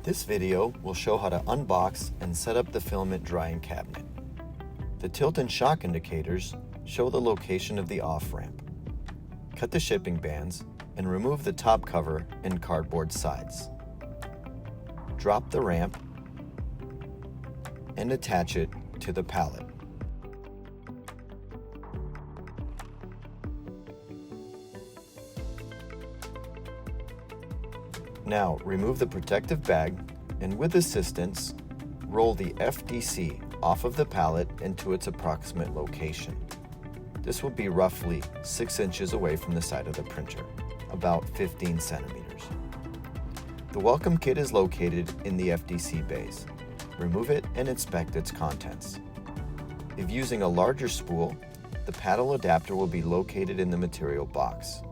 This video will show how to unbox and set up the filament drying cabinet. The tilt and shock indicators show the location of the off-ramp. Cut the shipping bands and remove the top cover and cardboard sides. Drop the ramp and attach it to the pallet. Now remove the protective bag and with assistance, roll the FDC off of the pallet into its approximate location. This will be roughly 6 inches away from the side of the printer, about 15 centimeters. The welcome kit is located in the FDC bays. Remove it and inspect its contents. If using a larger spool, the paddle adapter will be located in the material box.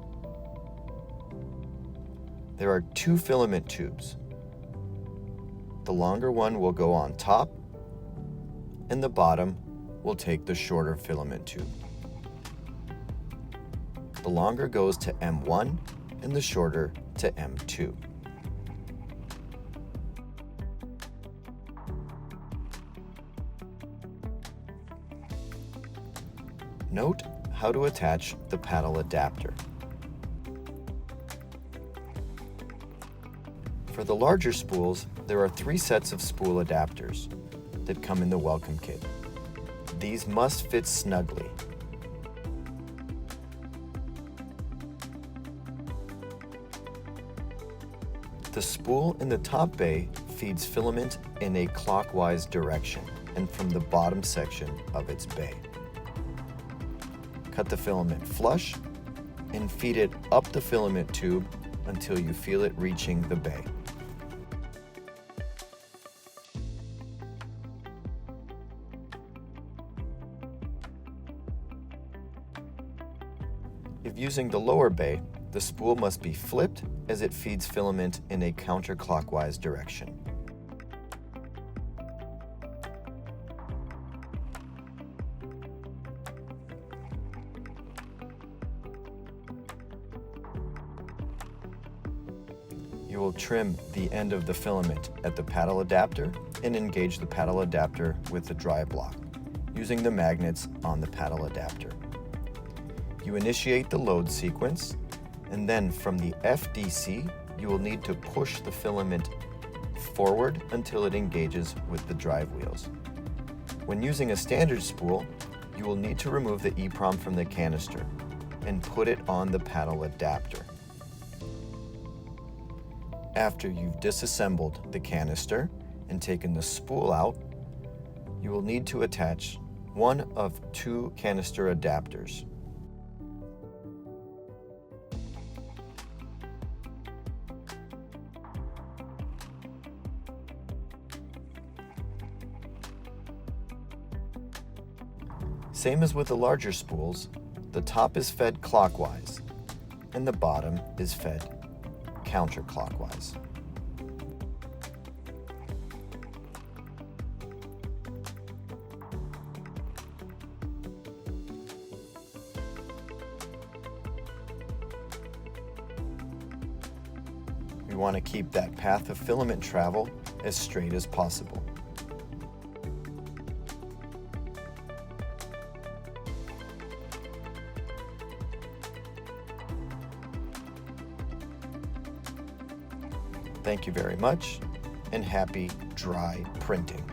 There are 2 filament tubes. The longer one will go on top, and the bottom will take the shorter filament tube. The longer goes to M1 and the shorter to M2. Note how to attach the paddle adapter. For the larger spools, there are 3 sets of spool adapters that come in the welcome kit. These must fit snugly. The spool in the top bay feeds filament in a clockwise direction and from the bottom section of its bay. Cut the filament flush and feed it up the filament tube until you feel it reaching the bay. If using the lower bay, the spool must be flipped as it feeds filament in a counterclockwise direction. You will trim the end of the filament at the paddle adapter and engage the paddle adapter with the dry block, using the magnets on the paddle adapter. You initiate the load sequence, and then from the FDC, you will need to push the filament forward until it engages with the drive wheels. When using a standard spool, you will need to remove the EEPROM from the canister and put it on the paddle adapter. After you've disassembled the canister and taken the spool out, you will need to attach one of 2 canister adapters. Same as with the larger spools, the top is fed clockwise and the bottom is fed counterclockwise. We want to keep that path of filament travel as straight as possible. Thank you very much, and happy dry printing.